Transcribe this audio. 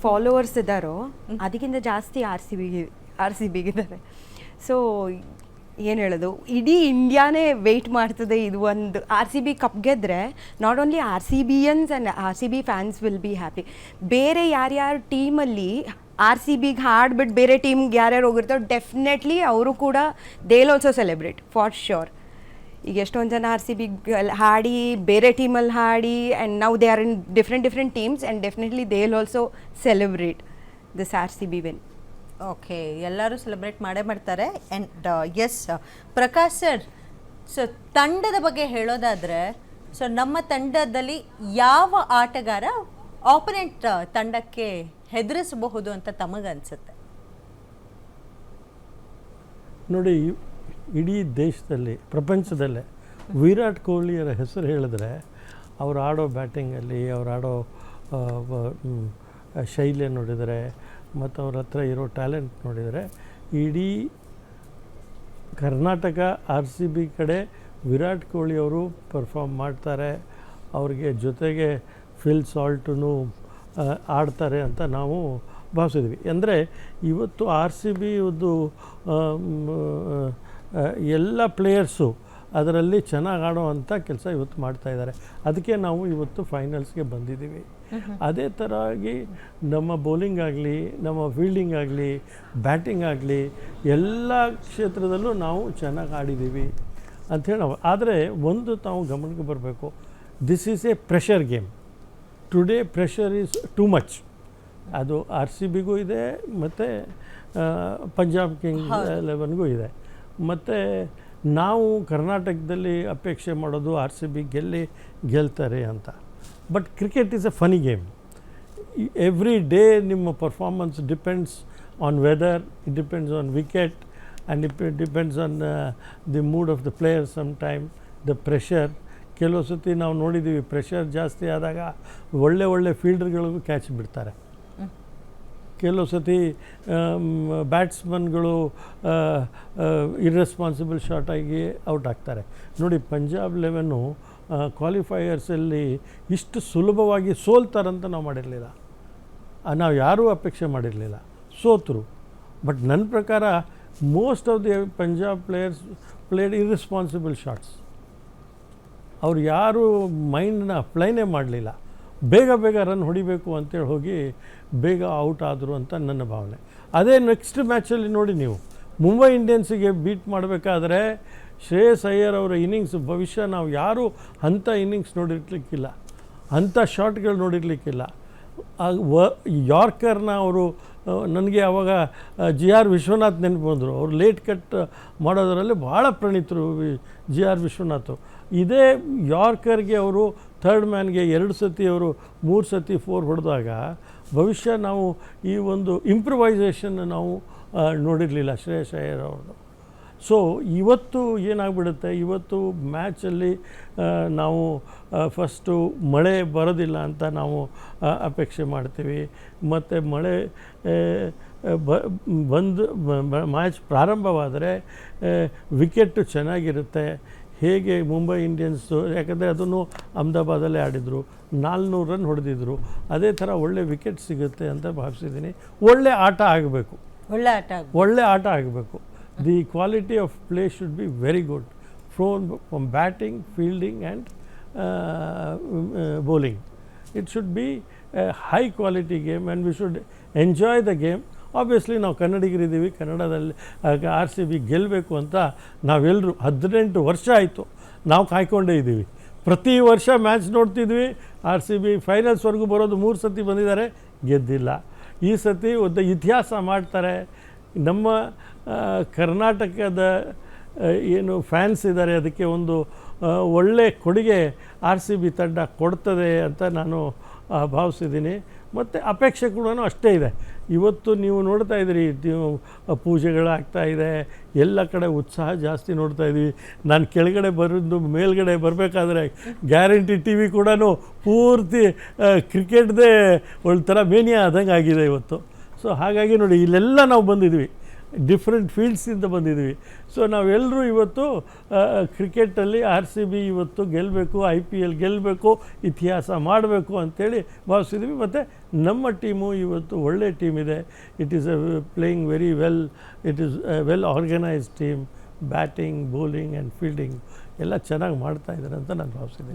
Followers ಇದ್ದಾರೋ ಅದಕ್ಕಿಂತ ಜಾಸ್ತಿ ಆರ್ ಸಿ ಬಿಗಿದ್ದಾರೆ. ಸೊ ಏನು ಹೇಳೋದು, ಇಡೀ ಇಂಡಿಯಾನೇ ವೆಯ್ಟ್ ಮಾಡ್ತದೆ ಇದು ಒಂದು ಆರ್ ಸಿ ಬಿ ಕಪ್ ಗೆದ್ದರೆ. Not only R C Bians and R C B fans will be happy. ಬೇರೆ ಯಾರ್ಯಾರು ಟೀಮಲ್ಲಿ ಆರ್ ಸಿ ಬಿಗೆ ಹಾಡ್ಬಿಟ್ಟು ಬೇರೆ ಟೀಮ್ಗೆ ಯಾರ್ಯಾರು ಹೋಗಿರ್ತಾರೋ ಡೆಫಿನೆಟ್ಲಿ ಅವರು ಕೂಡ they will also celebrate for sure. ಈಗ ಎಷ್ಟೊಂದು ಜನ ಆರ್ ಸಿ ಬಿಗೆ ಹಾಡಿ ಬೇರೆ ಟೀಮಲ್ಲಿ ಹಾಡಿ and now they are in different teams and definitely they will also celebrate this R C B win. Okay, ಎಲ್ಲರೂ ಸೆಲೆಬ್ರೇಟ್ ಮಾಡೇ ಮಾಡ್ತಾರೆ. And S Prakash sir, so ತಂಡದ ಬಗ್ಗೆ ಹೇಳೋದಾದರೆ, ಸೊ ನಮ್ಮ ತಂಡದಲ್ಲಿ ಯಾವ ಆಟಗಾರ ಆಪೋನೆಂಟ್ ತಂಡಕ್ಕೆ ಹೆದರಿಸಬಹುದು ಅಂತ ತಮಗನ್ಸುತ್ತೆ? ನೋಡಿ, ಇಡೀ ದೇಶದಲ್ಲಿ ಪ್ರಪಂಚದಲ್ಲೇ ವಿರಾಟ್ ಕೊಹ್ಲಿಯರ ಹೆಸರು ಹೇಳಿದ್ರೆ ಅವ್ರು ಆಡೋ ಬ್ಯಾಟಿಂಗಲ್ಲಿ, ಅವ್ರು ಆಡೋ ಶೈಲಿ ನೋಡಿದರೆ ಮತ್ತು ಅವ್ರ ಹತ್ರ ಇರೋ ಟ್ಯಾಲೆಂಟ್ ನೋಡಿದರೆ ಇಡೀ ಕರ್ನಾಟಕ ಆರ್ ಸಿ ಬಿ ಕಡೆ ವಿರಾಟ್ ಕೊಹ್ಲಿ ಅವರು ಪರ್ಫಾರ್ಮ್ ಮಾಡ್ತಾರೆ, ಅವ್ರಿಗೆ ಜೊತೆಗೆ ಫಿಲ್ ಸಾಲ್ಟೂ ಆಡ್ತಾರೆ ಅಂತ ನಾವು ಭಾವಿಸಿದ್ವಿ. ಅಂದರೆ ಇವತ್ತು ಆರ್ ಸಿ ಬಿ ಒಂದು ಎಲ್ಲ ಪ್ಲೇಯರ್ಸು ಅದರಲ್ಲಿ ಚೆನ್ನಾಗಿ ಆಡೋವಂಥ ಕೆಲಸ ಇವತ್ತು ಮಾಡ್ತಾಯಿದ್ದಾರೆ. ಅದಕ್ಕೆ ನಾವು ಇವತ್ತು ಫೈನಲ್ಸ್ಗೆ ಬಂದಿದ್ದೀವಿ. ಅದೇ ಥರವಾಗಿ ನಮ್ಮ ಬೌಲಿಂಗ್ ಆಗಲಿ, ನಮ್ಮ ಫೀಲ್ಡಿಂಗ್ ಆಗಲಿ, ಬ್ಯಾಟಿಂಗ್ ಆಗಲಿ ಎಲ್ಲ ಕ್ಷೇತ್ರದಲ್ಲೂ ನಾವು ಚೆನ್ನಾಗಿ ಆಡಿದ್ದೀವಿ ಅಂಥೇಳಿ ನಾವು. ಆದರೆ ಒಂದು ತಾವು ಗಮನಕ್ಕೆ ಬರಬೇಕು, this is A pressure game. Today pressure is too much. ಅದು ಆರ್ ಸಿ ಬಿಗೂ ಇದೆ ಮತ್ತು ಪಂಜಾಬ್ ಕಿಂಗ್ಸ್ 11ಗೂ ಇದೆ. ಮತ್ತು ನಾವು ಕರ್ನಾಟಕದಲ್ಲಿ ಅಪೇಕ್ಷೆ ಮಾಡೋದು ಆರ್ ಸಿ ಬಿ ಗೆಲ್ತಾರೆ ಅಂತ. But cricket is a funny game. Every day ನಿಮ್ಮ performance depends on weather, it depends on wicket and it depends on the mood of the player some time, the pressure. ಕೆಲವು ಸತಿ ನಾವು ನೋಡಿದ್ದೀವಿ, pressure ಜಾಸ್ತಿ ಆದಾಗ ಒಳ್ಳೆ ಫೀಲ್ಡರ್ಗಳಿಗೂ ಕ್ಯಾಚ್ ಬಿಡ್ತಾರೆ. ಕೆಲವು ಸತಿ ಬ್ಯಾಟ್ಸ್ಮನ್ಗಳು ಇರ್ರೆಸ್ಪಾನ್ಸಿಬಲ್ ಶಾಟಾಗಿ ಔಟ್ ಆಗ್ತಾರೆ. ನೋಡಿ, ಪಂಜಾಬ್ 11 ಕ್ವಾಲಿಫೈಯರ್ಸಲ್ಲಿ ಇಷ್ಟು ಸುಲಭವಾಗಿ ಸೋಲ್ತಾರಂತ ನಾವು ಮಾಡಿರಲಿಲ್ಲ, ನಾವು ಯಾರೂ ಅಪೇಕ್ಷೆ ಮಾಡಿರಲಿಲ್ಲ, ಸೋತರು. ಬಟ್ ನನ್ನ ಪ್ರಕಾರ most of the Punjab players played irresponsible shots. ಅವ್ರು ಯಾರೂ ಮೈಂಡನ್ನ ಅಪ್ಲೈನೇ ಮಾಡಲಿಲ್ಲ. ಬೇಗ ರನ್ ಹೊಡಿಬೇಕು ಅಂತೇಳಿ ಹೋಗಿ ಬೇಗ ಔಟ್ ಆದರು ಅಂತ ನನ್ನ ಭಾವನೆ. ಅದೇ ನೆಕ್ಸ್ಟ್ ಮ್ಯಾಚಲ್ಲಿ ನೋಡಿ, ನೀವು ಮುಂಬೈ ಇಂಡಿಯನ್ಸಿಗೆ ಬೀಟ್ ಮಾಡಬೇಕಾದ್ರೆ ಶ್ರೇಯಸ್ ಅಯ್ಯರ್ ಅವರ ಇನ್ನಿಂಗ್ಸ್ ಭವಿಷ್ಯ ನಾವು ಯಾರೂ ಅಂಥ ಇನ್ನಿಂಗ್ಸ್ ನೋಡಿರ್ಲಿಕ್ಕಿಲ್ಲ, ಅಂಥ ಶಾಟ್ಗಳು ನೋಡಿರಲಿಕ್ಕಿಲ್ಲ. ಯಾರ್ಕರ್ನ ಅವರು ನನಗೆ ಆವಾಗ ಜಿ ಆರ್ ವಿಶ್ವನಾಥ್ ನೆನಪು ಬಂದರು. ಅವರು ಲೇಟ್ ಕಟ್ ಮಾಡೋದರಲ್ಲಿ ಭಾಳ ಪ್ರಣೀತರು ಜಿ ಆರ್ ವಿಶ್ವನಾಥ್. ಇದೇ ಯಾರ್ಕರ್ಗೆ ಅವರು ಥರ್ಡ್ ಮ್ಯಾನ್ಗೆ 2 ಸತಿ ಅವರು 3 ಸತಿ 4 ಹೊಡೆದಾಗ ಭವಿಷ್ಯ ನಾವು ಈ ಒಂದು ಇಂಪ್ರವೈಸೇಷನ್ ನಾವು ನೋಡಿರಲಿಲ್ಲ ಶ್ರೇಯಸ್ ಅಯ್ಯರ್ ಅವ್ರದ್ದು. ಸೊ ಇವತ್ತು ಏನಾಗ್ಬಿಡುತ್ತೆ, ಇವತ್ತು ಮ್ಯಾಚಲ್ಲಿ ನಾವು ಫಸ್ಟು ಮಳೆ ಬರೋದಿಲ್ಲ ಅಂತ ನಾವು ಅಪೇಕ್ಷೆ ಮಾಡ್ತೀವಿ. ಮತ್ತು ಮಳೆ ಬಂದು ಮ್ಯಾಚ್ ಪ್ರಾರಂಭವಾದರೆ ವಿಕೆಟ್ಟು ಚೆನ್ನಾಗಿರುತ್ತೆ. ಹೇಗೆ ಮುಂಬೈ ಇಂಡಿಯನ್ಸು, ಯಾಕಂದರೆ ಅದನ್ನು ಅಹಮದಾಬಾದಲ್ಲೇ ಆಡಿದರು, 400 ರನ್ ಹೊಡೆದಿದ್ರು. ಅದೇ ಥರ ಒಳ್ಳೆ ವಿಕೆಟ್ ಸಿಗುತ್ತೆ ಅಂತ ಭಾವಿಸಿದ್ದೀನಿ. ಒಳ್ಳೆ ಆಟ ಆಗಬೇಕು, ಒಳ್ಳೆ ಆಟ ಆಗಬೇಕು. The quality of play should be very good from batting, fielding and bowling. It should be A high quality game and we should enjoy the game. Obviously ನಾವು ಕನ್ನಡಿಗರಿದ್ದೀವಿ, ಕನ್ನಡದಲ್ಲಿ ಆರ್ ಸಿ ಬಿ ಗೆಲ್ಲಬೇಕು ಅಂತ ನಾವೆಲ್ಲರೂ 18 ವರ್ಷ ಆಯಿತು ನಾವು ಕಾಯ್ಕೊಂಡೇ ಇದ್ದೀವಿ. ಪ್ರತಿ ವರ್ಷ ಮ್ಯಾಚ್ ನೋಡ್ತಿದ್ವಿ. ಆರ್ ಸಿ ಬಿ ಫೈನಲ್ಸ್ವರೆಗೂ ಬರೋದು 3 ಸತಿ ಬಂದಿದ್ದಾರೆ, ಗೆದ್ದಿಲ್ಲ. ಈ ಸತಿ ಒಂದು ಇತಿಹಾಸ ಮಾಡ್ತಾರೆ. ನಮ್ಮ ಕರ್ನಾಟಕದ ಏನು ಫ್ಯಾನ್ಸ್ ಇದ್ದಾರೆ ಅದಕ್ಕೆ ಒಂದು ಒಳ್ಳೆ ಕೊಡುಗೆ ಆರ್ ಸಿ ಬಿ ತಂಡ ಕೊಡ್ತದೆ ಅಂತ ನಾನು ಭಾವಿಸಿದ್ದೀನಿ. ಮತ್ತು ಅಪೇಕ್ಷೆ ಕೂಡ ಅಷ್ಟೇ ಇದೆ. ಇವತ್ತು ನೀವು ನೋಡ್ತಾ ಇದ್ದೀರಿ, ಪೂಜೆಗಳಾಗ್ತಾಯಿದೆ, ಎಲ್ಲ ಕಡೆ ಉತ್ಸಾಹ ಜಾಸ್ತಿ ನೋಡ್ತಾ ಇದ್ದೀವಿ. ನಾನು ಕೆಳಗಡೆ ಬರೋದು ಮೇಲ್ಗಡೆ ಬರಬೇಕಾದ್ರೆ ಗ್ಯಾರಂಟಿ ಟಿ ವಿ ಕೂಡ ಪೂರ್ತಿ ಕ್ರಿಕೆಟ್ದೇ ಒಂಥರ ಮೇನಿಯಾ ಆದಂಗೆ ಆಗಿದೆ ಇವತ್ತು. ಸೊ ಹಾಗಾಗಿ ನೋಡಿ, ಇಲ್ಲೆಲ್ಲ ನಾವು ಬಂದಿದ್ವಿ. ಡಿಫ್ರೆಂಟ್ ಫೀಲ್ಡ್ಸಿಂದ ಬಂದಿದ್ದೀವಿ. ಸೊ ನಾವೆಲ್ಲರೂ ಇವತ್ತು ಕ್ರಿಕೆಟಲ್ಲಿ RCB ಇವತ್ತು ಗೆಲ್ಲಬೇಕು, IPL ಗೆಲ್ಲಬೇಕು, ಇತಿಹಾಸ ಮಾಡಬೇಕು ಅಂಥೇಳಿ ಭಾವಿಸಿದ್ವಿ. ಮತ್ತು ನಮ್ಮ ಟೀಮು ಇವತ್ತು ಒಳ್ಳೆ ಟೀಮ್ ಇದೆ. It is playing very well. It is well organised team. Batting, bowling and fielding ಎಲ್ಲ ಚೆನ್ನಾಗಿ ಮಾಡ್ತಾ ಇದ್ದಾರೆ ಅಂತ ನಾನು ಭಾವಿಸಿದ್ದೀನಿ.